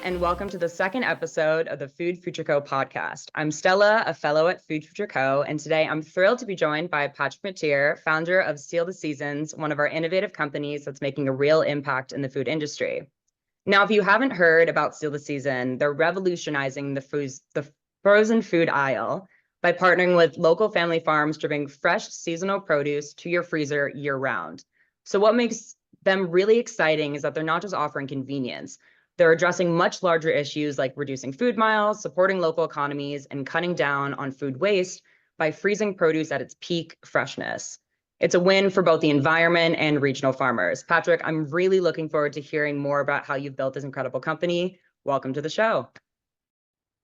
and welcome to the second episode of the FoodFutureCo podcast. I'm Stella, a fellow at FoodFutureCo, and today I'm thrilled to be joined by Patrick Mateer, founder of Seal the Seasons, one of our innovative companies that's making a real impact in the food industry. Now, if you haven't heard about Seal the Season, they're revolutionizing the frozen food aisle by partnering with local family farms to bring fresh seasonal produce to your freezer year-round. So what makes them really exciting is that they're not just offering convenience. They're addressing much larger issues like reducing food miles, supporting local economies, and cutting down on food waste by freezing produce at its peak freshness. It's a win for both the environment and regional farmers. Patrick, I'm really looking forward to hearing more about how you've built this incredible company. Welcome to the show.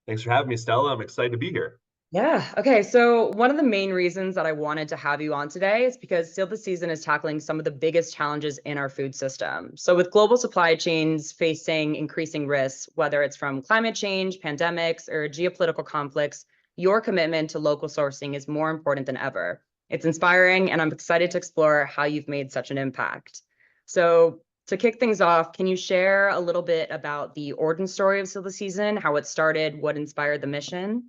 Thanks for having me, Stella. I'm excited to be here. Yeah. Okay. So one of the main reasons that I wanted to have you on today is because Seal the Season is tackling some of the biggest challenges in our food system. So with global supply chains facing increasing risks, whether it's from climate change, pandemics, or geopolitical conflicts, your commitment to local sourcing is more important than ever. It's inspiring, and I'm excited to explore how you've made such an impact. So to kick things off, can you share a little bit about the origin story of Seal the Season, how it started, what inspired the mission?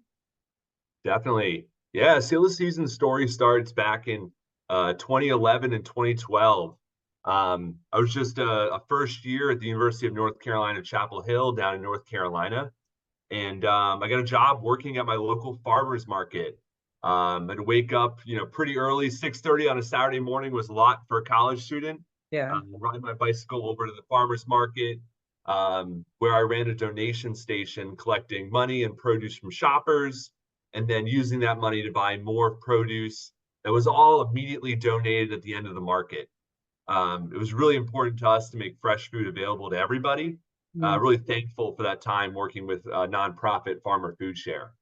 Definitely. Yeah, Seal the Season story starts back in 2011 and 2012. I was just a first year at the University of North Carolina, Chapel Hill down in North Carolina. And I got a job working at my local farmer's market. I'd wake up, pretty early, 6:30 on a Saturday morning was a lot for a college student. Yeah. Ride my bicycle over to the farmer's market, where I ran a donation station collecting money and produce from shoppers, and then using that money to buy more produce that was all immediately donated at the end of the market. It was really important to us to make fresh food available to everybody. Really thankful for that time working with nonprofit Farmer Food Share.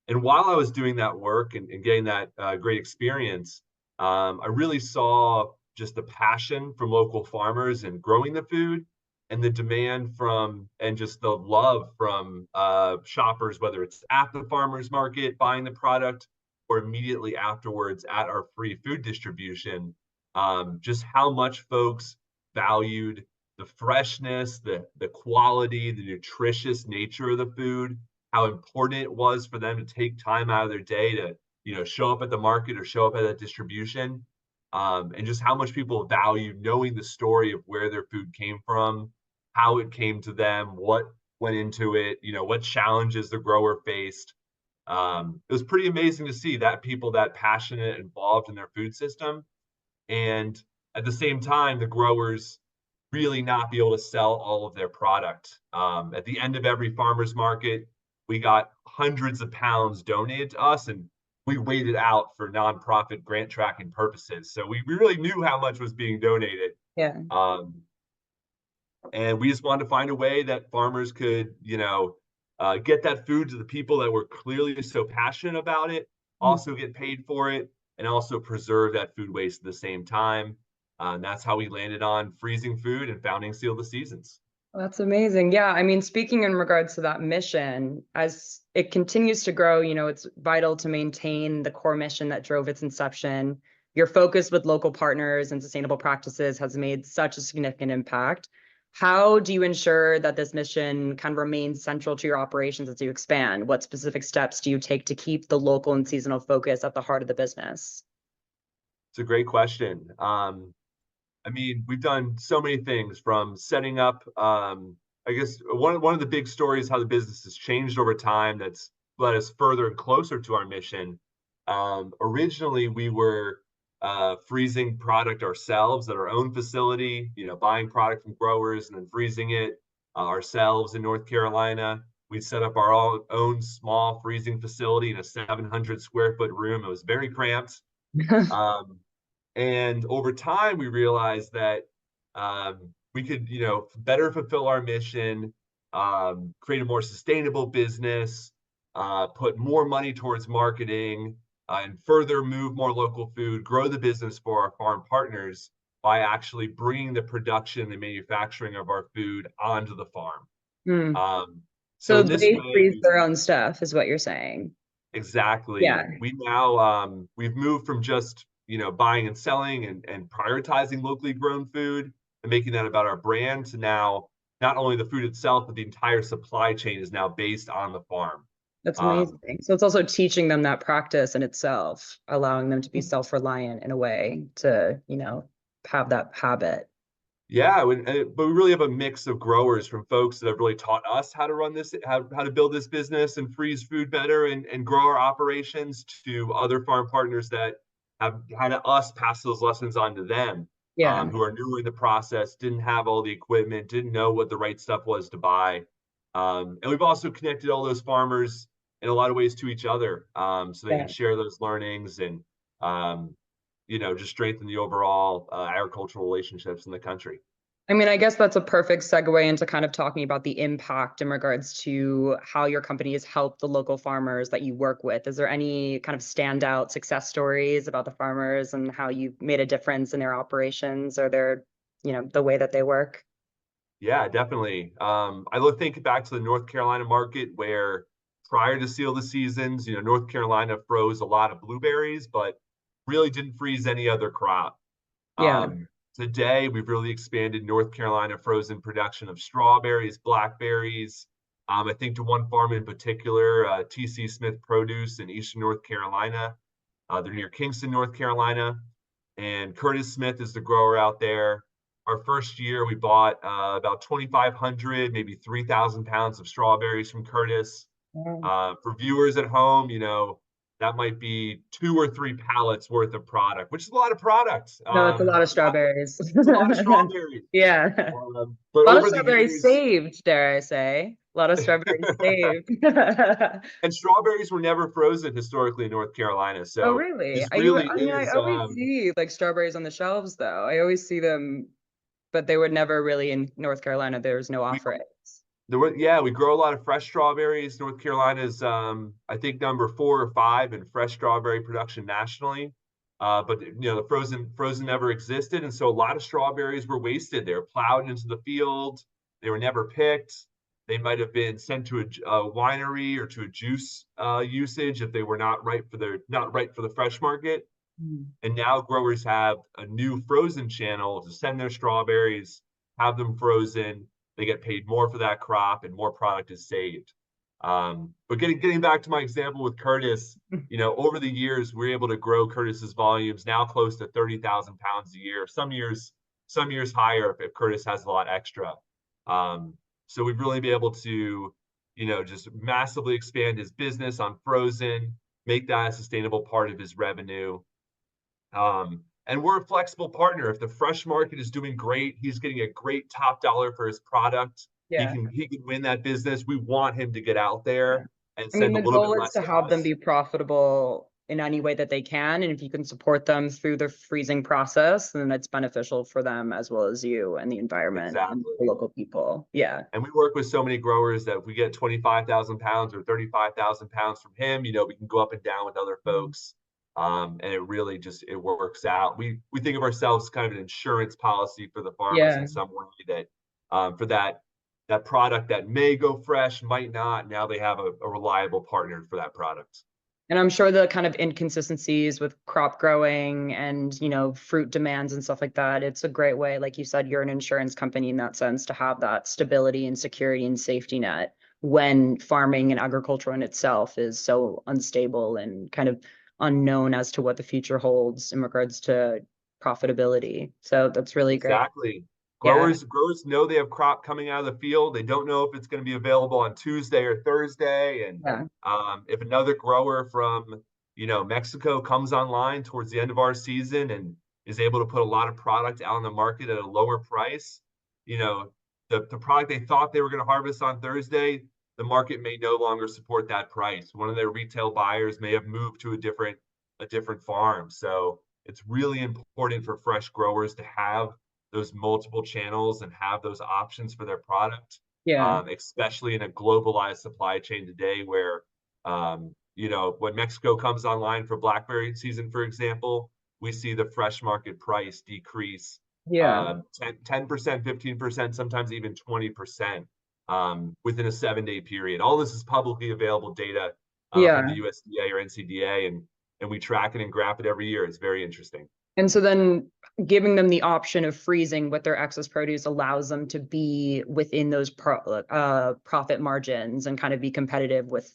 And while I was doing that work and getting that great experience, I really saw just the passion from local farmers in growing the food, and the demand from and just the love from shoppers, whether it's at the farmer's market buying the product or immediately afterwards at our free food distribution, just how much folks valued the freshness, the quality, the nutritious nature of the food, how important it was for them to take time out of their day to show up at the market or show up at that distribution, and just how much people value knowing the story of where their food came from, how it came to them, what went into it, what challenges the grower faced. It was pretty amazing to see that people that passionate, involved in their food system, and at the same time, the growers really not be able to sell all of their product. At the end of every farmer's market, we got hundreds of pounds donated to us, and we weighed it out for nonprofit grant tracking purposes. So we really knew how much was being donated. Yeah. And we just wanted to find a way that farmers could, get that food to the people that were clearly so passionate about it, also get paid for it, and also preserve that food waste at the same time. And that's how we landed on freezing food and founding Seal the Seasons. Well, that's amazing. Yeah. I mean, speaking in regards to that mission, as it continues to grow, it's vital to maintain the core mission that drove its inception. Your focus with local partners and sustainable practices has made such a significant impact. How do you ensure that this mission can remain central to your operations as you expand? What specific steps do you take to keep the local and seasonal focus at the heart of the business? It's a great question. We've done so many things from setting up, I guess one of the big stories, how the business has changed over time that's led us further and closer to our mission. Originally, we were freezing product ourselves at our own facility, buying product from growers and then freezing it ourselves in North Carolina. We set up our own small freezing facility in a 700 square foot room. It was very cramped. And over time, we realized that we could, better fulfill our mission, create a more sustainable business, put more money towards marketing, and further move more local food, grow the business for our farm partners by actually bringing the production and manufacturing of our food onto the farm. So they freeze their own stuff is what you're saying. Exactly. Yeah. We now, we've moved from just, buying and selling and prioritizing locally grown food and making that about our brand to now not only the food itself, but the entire supply chain is now based on the farm. That's Um, amazing. So it's also teaching them that practice in itself, allowing them to be self-reliant in a way to, have that habit. Yeah, but we really have a mix of growers from folks that have really taught us how to run this, how to build this business and freeze food better and grow our operations, to other farm partners that have had us pass those lessons on to them, Yeah. who are new in the process, didn't have all the equipment, didn't know what the right stuff was to buy. And we've also connected all those farmers in a lot of ways to each other, so they can Yeah. share those learnings and just strengthen the overall agricultural relationships in the country. I mean, I guess that's a perfect segue into kind of talking about the impact in regards to how your company has helped the local farmers that you work with. Is there any kind of standout success stories about the farmers and how you made a difference in their operations or their, the way that they work? Yeah, definitely. Think back to the North Carolina market where prior to seal the seasons, North Carolina froze a lot of blueberries, but really didn't freeze any other crop. Yeah. Today, we've really expanded North Carolina frozen production of strawberries, blackberries. I think to one farm in particular, TC Smith Produce in Eastern North Carolina. They're near Kingston, North Carolina, and Curtis Smith is the grower out there. Our first year, we bought about 2,500, maybe 3,000 pounds of strawberries from Curtis. Wow. For viewers at home, that might be 2 or 3 pallets worth of product, which is a lot of product. No, it's a lot of strawberries. It's a lot of strawberries. Yeah. But A lot of over the strawberries years, saved, dare I say. A lot of strawberries saved. and strawberries were never frozen historically in North Carolina. Oh, So really? this really I mean, I is, always see like strawberries on the shelves though. I always see them, but they were never really in North Carolina. There was no we offerings. we grow a lot of fresh strawberries. North Carolina is, I think, number 4 or 5 in fresh strawberry production nationally. But the frozen never existed, and so a lot of strawberries were wasted. They were plowed into the field. They were never picked. They might have been sent to a winery or to a juice usage if they were not right for the fresh market. Mm. And now growers have a new frozen channel to send their strawberries, have them frozen. They get paid more for that crop, and more product is saved. But getting back to my example with Curtis, over the years, we're able to grow Curtis's volumes now close to 30,000 pounds a year. Some years higher if Curtis has a lot extra. So we've really been able to, just massively expand his business on frozen, make that a sustainable part of his revenue. And we're a flexible partner. If the fresh market is doing great, he's getting a great top dollar for his product. Yeah. He can win that business. We want him to get out Yeah. there and I mean, send a the little bit goal is less to to have them us. be profitable in any way that they can. And if you can support them through the freezing process, then it's beneficial for them as well as you and the environment and the Exactly. local people. Yeah. And we work with so many growers that if we get 25,000 pounds or 35,000 pounds from him, we can go up and down with other Mm. folks. And it really it works out. We think of ourselves as kind of an insurance policy for the farmers in Yeah. some way, that for that product that may go fresh, might not. Now they have a reliable partner for that product. And I'm sure the kind of inconsistencies with crop growing and, fruit demands and stuff like that, it's a great way, like you said, you're an insurance company in that sense, to have that stability and security and safety net when farming and agriculture in itself is so unstable and kind of unknown as to what the future holds in regards to profitability. So that's really great. Exactly. Yeah. Growers know they have crop coming out of the field. They don't know if it's going to be available on Tuesday or Thursday. And Yeah. if another grower from Mexico comes online towards the end of our season and is able to put a lot of product out on the market at a lower price, the product they thought they were going to harvest on Thursday, the market may no longer support that price. One of their retail buyers may have moved to a different farm. So it's really important for fresh growers to have those multiple channels and have those options for their product, Yeah. especially in a globalized supply chain today where, when Mexico comes online for blackberry season, for example, we see the fresh market price decrease Yeah. 10%, 15%, sometimes even 20% within a 7-day period. All this is publicly available data from Yeah. the USDA or NCDA, and we track it and graph it every year. It's very interesting. And so then giving them the option of freezing with their excess produce allows them to be within those profit margins and kind of be competitive with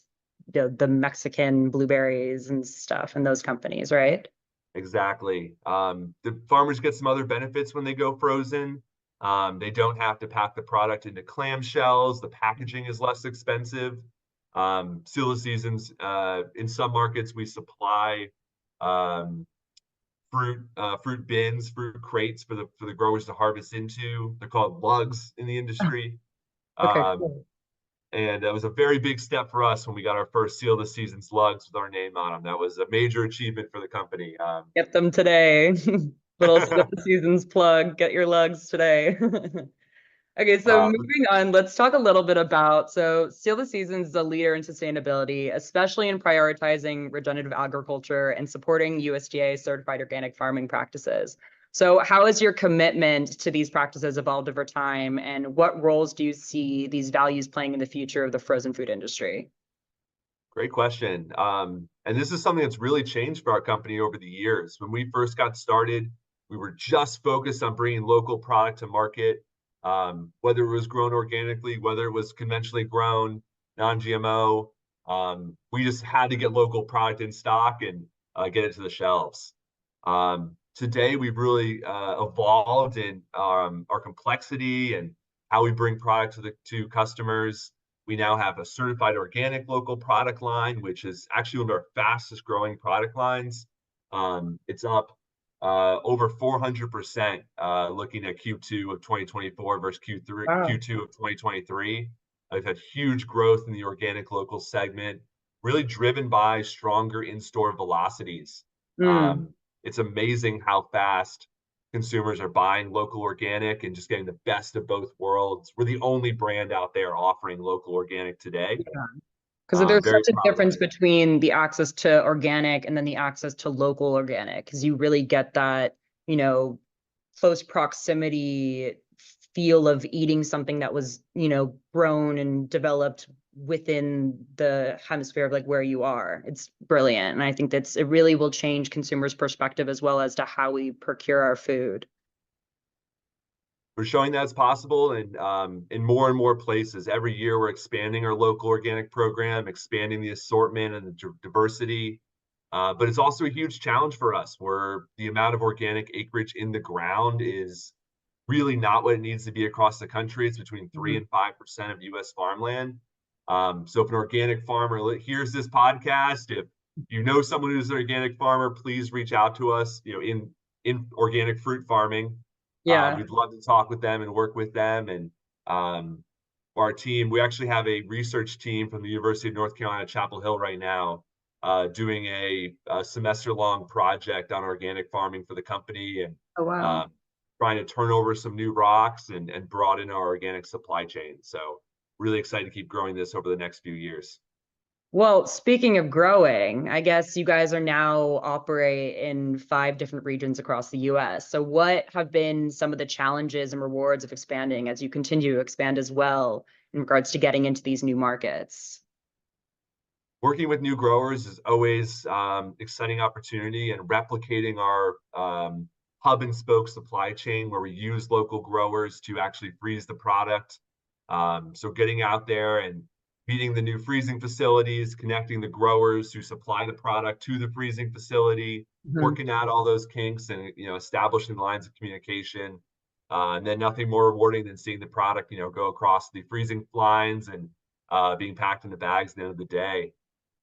the Mexican blueberries and stuff and those companies, right? Exactly. The farmers get some other benefits when they go frozen. They don't have to pack the product into clamshells. The packaging is less expensive. Seal the seasons, in some markets, we supply um, fruit bins, fruit crates for the growers to harvest into. They're called lugs in the industry. Okay, Um, cool. and that was a very big step for us when we got our first Seal the Seasons lugs with our name on them. That was a major achievement for the company. Get them today. Little Seal the Seasons plug. Get your lugs today. Okay, so uh, moving on, let's talk a little bit about Seal the Seasons is a leader in sustainability, especially in prioritizing regenerative agriculture and supporting USDA certified organic farming practices. So, how has your commitment to these practices evolved over time, and what roles do you see these values playing in the future of the frozen food industry? Great question. And this is something that's really changed for our company over the years. When we first got started, we were just focused on bringing local product to market, whether it was grown organically, whether it was conventionally grown, non-GMO. We just had to get local product in stock and get it to the shelves. Today, we've really evolved in our complexity and how we bring product to customers. We now have a certified organic local product line, which is actually one of our fastest growing product lines. It's up over 400% looking at Q2 of 2024 versus Wow. Q2 of 2023. I've had huge growth in the organic local segment, really driven by stronger in-store velocities. Mm. It's amazing how fast consumers are buying local organic and just getting the best of both worlds. We're the only brand out there offering local organic today. Because there's Very such a proud of difference it. between the access to organic and then the access to local organic, because you really get that, you know, close proximity feel of eating something that was, grown and developed within the hemisphere of like where you are. It's brilliant. And I think it really will change consumers' perspective as well as to how we procure our food. We're showing that's possible in more and more places. Every year, we're expanding our local organic program, expanding the assortment and the diversity. But it's also a huge challenge for us, where the amount of organic acreage in the ground is really not what it needs to be across the country. It's between 3 Mhm. and 5% of U.S. farmland. So if an organic farmer hears this podcast, if you know someone who's an organic farmer, please reach out to us. In organic fruit farming, Yeah. we'd love to talk with them and work with them. And um, our team, we actually have a research team from the University of North Carolina, Chapel Hill right now, doing a semester-long project on organic farming for the company and Oh, wow. uh, trying to turn over some new rocks and broaden our organic supply chain. So really excited to keep growing this over the next few years. Well, speaking of growing, I guess you guys are now operate in 5 different regions across the US. So what have been some of the challenges and rewards of expanding as you continue to expand as well in regards to getting into these new markets? Working with new growers is always exciting opportunity, and replicating our hub and spoke supply chain where we use local growers to actually freeze the product. So getting out there and meeting the new freezing facilities, connecting the growers who supply the product to the freezing facility, Mhm. working out all those kinks and establishing lines of communication. And then nothing more rewarding than seeing the product go across the freezing lines and being packed in the bags at the end of the day.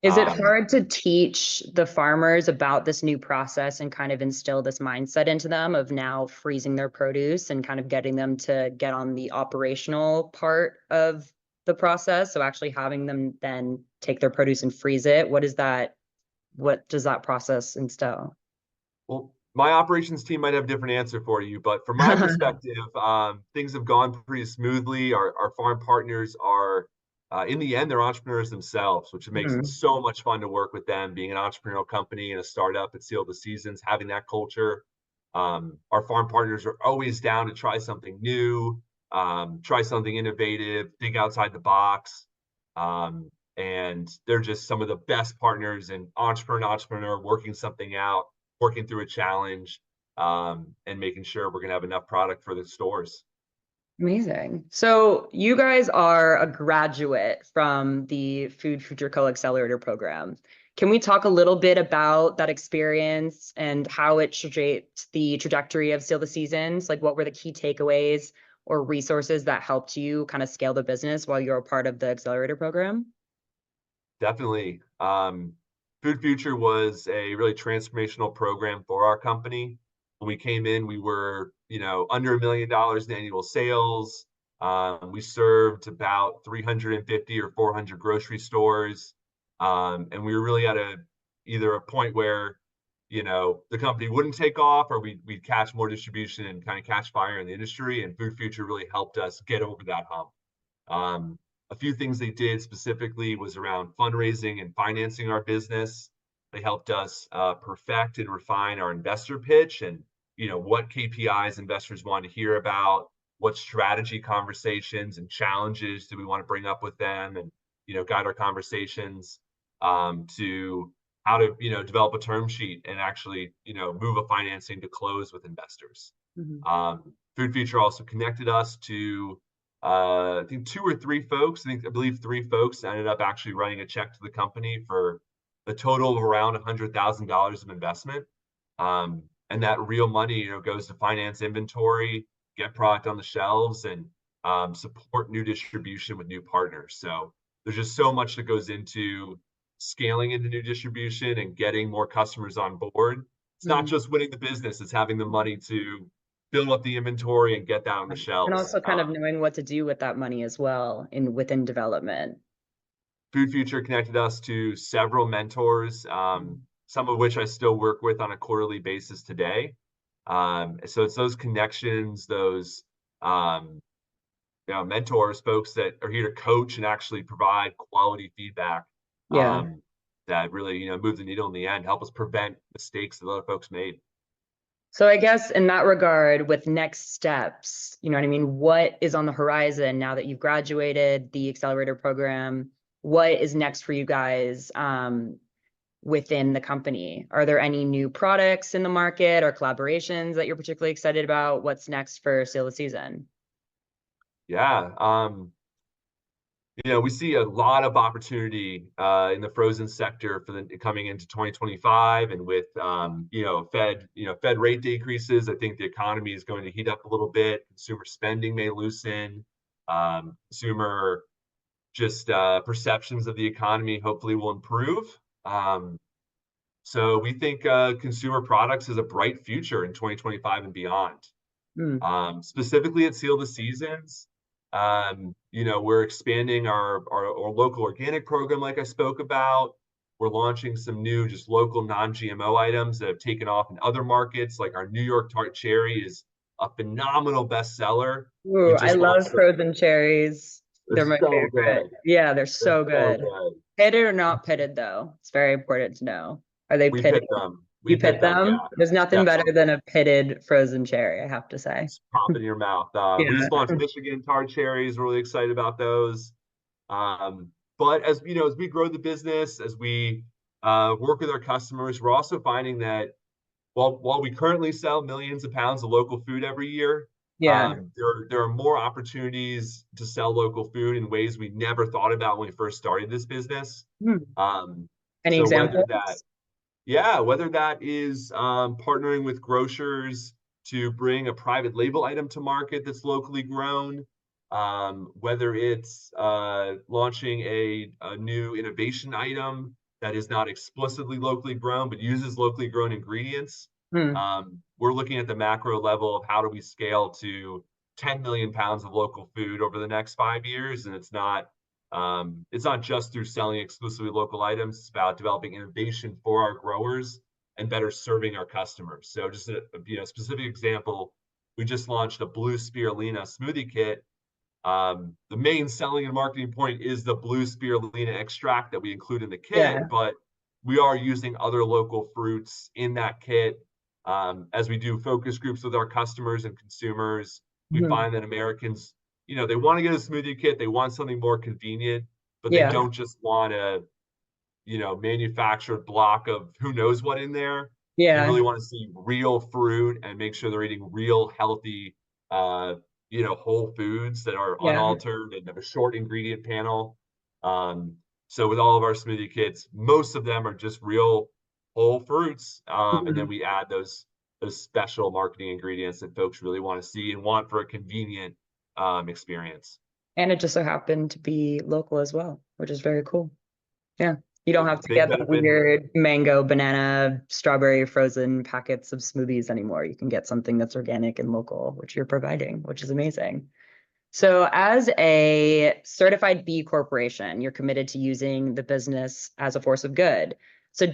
Is it Um, hard to teach the farmers about this new process and kind of instill this mindset into them of now freezing their produce and kind of getting them to get on the operational part of the process? So actually having them then take their produce and freeze it. What does that process instill? well, my operations team might have a different answer for you, but from my perspective, things have gone pretty smoothly. Our farm partners are, in the end, they're entrepreneurs themselves, which makes it Mhm. so much fun to work with them. Being an entrepreneurial company and a startup at Seal the Seasons, having that culture. Our farm partners are always down to try something new, try something innovative, think outside the box. And they're just some of the best partners in entrepreneur working something out, working through a challenge. and making sure we're going to have enough product for the stores. Amazing. So you guys are a graduate from the FoodFutureCo Accelerator program. Can we talk a little bit about that experience and how it shaped the trajectory of Steal the Seasons? Like, what were the key takeaways or resources that helped you kind of scale the business while you're a part of the Accelerator program? Definitely. Food Future was a really transformational program for our company. When we came in, we were, under $1 million in annual sales. We served about 350 or 400 grocery stores. And we were really at either a point where, the company wouldn't take off, or we'd catch more distribution and kind of catch fire in the industry. And Food Future really helped us get over that hump. A few things they did specifically was around fundraising and financing our business. They helped us perfect and refine our investor pitch, and what KPIs investors want to hear about, what strategy conversations and challenges do we want to bring up with them, and guide our conversations to how to develop a term sheet and actually move a financing to close with investors. Food Future also connected us to I think 2 or 3 folks. I believe 3 folks ended up actually writing a check to the company for a total of around $100,000 of investment. And that real money, goes to finance inventory, get product on the shelves, and support new distribution with new partners. So there's just so much that goes into scaling into new distribution and getting more customers on board. It's not just winning the business; it's having the money to build up the inventory and get that on the shelves. And also kind of knowing what to do with that money as well within development. Food Future connected us to several mentors, some of which I still work with on a quarterly basis today. So it's those connections, those mentors, folks that are here to coach and actually provide quality feedback, that really move the needle in the end, help us prevent mistakes that other folks made. So I guess in that regard, with next steps, you know what I mean? What is on the horizon now that you've graduated the accelerator program? What is next for you guys within the company? Are there any new products in the market or collaborations that you're particularly excited about? What's next for Steal the Season? Yeah. We see a lot of opportunity in the frozen sector for the coming into 2025, and with Fed rate decreases, I think the economy is going to heat up a little bit. Consumer spending may loosen. Consumer just perceptions of the economy hopefully will improve. So we think consumer products is a bright future in 2025 and beyond. Specifically at Steal the Seasons, we're expanding our local organic program, like I spoke about. We're launching some new, just local non-GMO items that have taken off in other markets, like our New York tart cherry is a phenomenal bestseller. Ooh, I love frozen cherries. They're my favorite. Good. Yeah, they're so good. Pitted or not pitted, though? It's very important to know. Are they pitted? We pit them. You pit them? Yeah. There's nothing better than a pitted frozen cherry, I have to say. It's pop in your mouth. We just launched Michigan tart cherries. We're really excited about those. But as we grow the business, as we work with our customers, we're also finding that while we currently sell millions of pounds of local food every year, there are more opportunities to sell local food in ways we never thought about when we first started this business. Any examples? Whether that is partnering with grocers to bring a private label item to market that's locally grown, whether it's launching a new innovation item that is not explicitly locally grown but uses locally grown ingredients. We're looking at the macro level of how do we scale to 10 million pounds of local food over the next 5 years, and it's not just through selling exclusively local items. It's about developing innovation for our growers and better serving our customers. So just a specific example, we just launched a blue spirulina smoothie kit. The main selling and marketing point is the blue spirulina extract that we include in the kit, but we are using other local fruits in that kit. As we do focus groups with our customers and consumers, we find that Americans, they want to get a smoothie kit. They want something more convenient, but they don't just want a, manufactured block of who knows what in there. They Yeah. really want to see real fruit and make sure they're eating real healthy, uh, whole foods that are Yeah. unaltered and have a short ingredient panel. So with all of our smoothie kits, most of them are just real whole fruits, and then Mhm. we add those special marketing ingredients that folks really want to see and want for a convenient experience. And it just so happened to be local as well, which is very cool. Yeah. You don't have to Big get the benefit. weird mango, banana, strawberry frozen packets of smoothies anymore. You can get something that's organic and local, which you're providing, which is amazing. So, as a certified B corporation, you're committed to using the business as a force of good. So,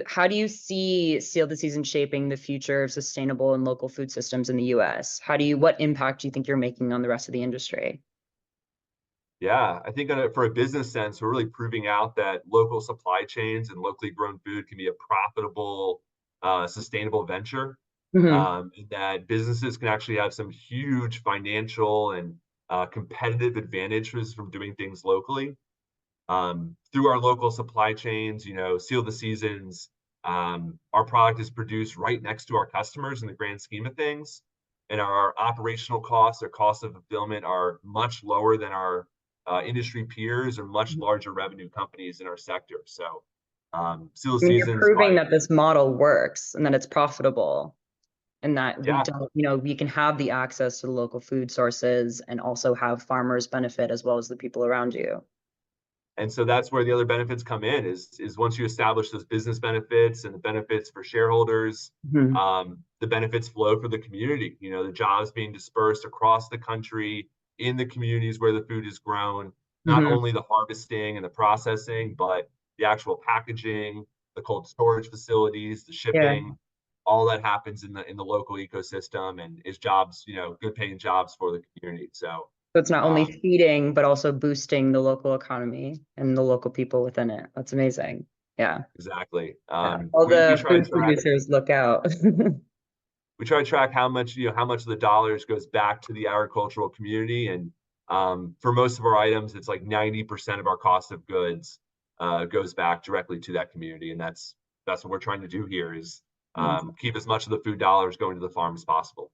how do you see Seal the Season shaping the future of sustainable and local food systems in the US? What impact do you think you're making on the rest of the industry? Yeah, I think for a business sense, we're really proving out that local supply chains and locally grown food can be a profitable, sustainable venture. Hmm. And that businesses can actually have some huge financial and competitive advantages from doing things locally. Through our local supply chains, Seal the Seasons, our product is produced right next to our customers in the grand scheme of things. And our operational costs or costs of fulfillment are much lower than our industry peers or much larger revenue companies in our sector. So, Seal the I mean, you're Seasons, proving that this model works and that it's profitable and that we yeah, don't, we can have the access to the local food sources and also have farmers benefit as well as the people around you. and so that's where the other benefits come in is once you establish those business benefits and the benefits for shareholders, Mhm. the benefits flow for the community. The jobs being dispersed across the country in the communities where the food is grown, not Mhm. only the harvesting and the processing, but the actual packaging, the cold storage facilities, the Yeah. shipping, all that happens in the local ecosystem and is jobs, good paying jobs for the community. So So it's not only um, feeding, but also boosting the local economy and the local people within it. That's amazing. Yeah. exactly. Yeah. All We the try to food track producers look out. how much how much of the dollars goes back to the agricultural community, and for most of our items it's like 90% of our cost of goods goes back directly to that community, and that's what we're trying to do here is keep as much of the food dollars going to the farm as possible.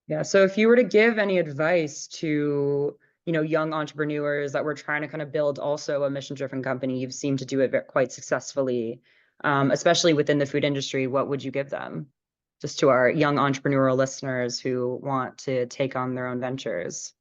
Yeah. So if you were to give any advice to, young entrepreneurs that were trying to kind of build also a mission-driven company, you've seemed to do it quite successfully, especially within the food industry, what would you give them? Just to our young entrepreneurial listeners who want to take on their own ventures.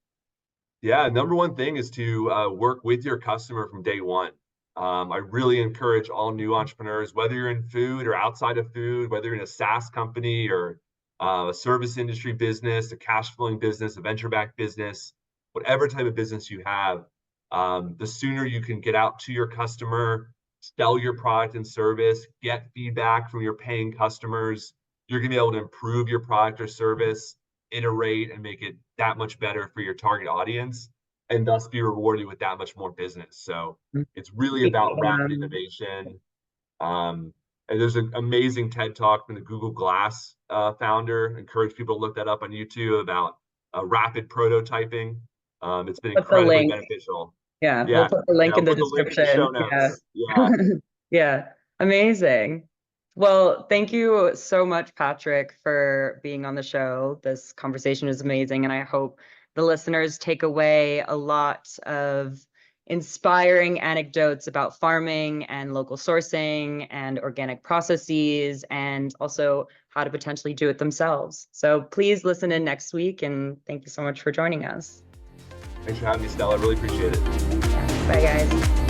Yeah, number one thing is to work with your customer from day one. I really encourage all new entrepreneurs, whether you're in food or outside of food, whether you're in a SaaS company or a service industry business, a cash flowing business, a venture backed business, whatever type of business you have, the sooner you can get out to your customer, sell your product and service, get feedback from your paying customers, you're going to be able to improve your product or service, iterate and make it that much better for your target audience, and thus be rewarded with that much more business. So it's really about rapid innovation. And there's an amazing TED talk from the Google Glass founder. Encourage people to look that up on YouTube about rapid prototyping. It's been Put the incredibly link. beneficial. Yeah, we'll Yeah, put the link I'll in the put the link in the show description. Yeah. notes. Yeah, Yeah, amazing. Well, thank you so much, Patrick, for being on the show. This conversation is amazing, and I hope the listeners take away a lot of inspiring anecdotes about farming and local sourcing and organic processes, and also how to potentially do it themselves. So please listen in next week, and thank you so much for joining us. thanks for having me, Stella. I really appreciate it. Bye, guys.